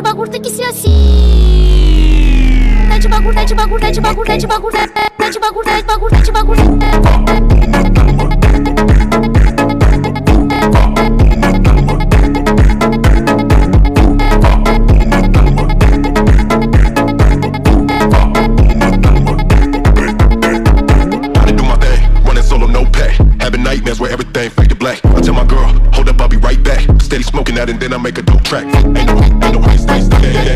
bagulho tem que ser assim. De bagulho, de bagulho, de bagulho, de bagulho, de bagulho, de bagulho, de bagulho. Nightmares where everything fade to black. I tell my girl, hold up, I'll be right back. Steady smoking that and then I make a dope track. Ain't no waste, yeah, yeah, yeah.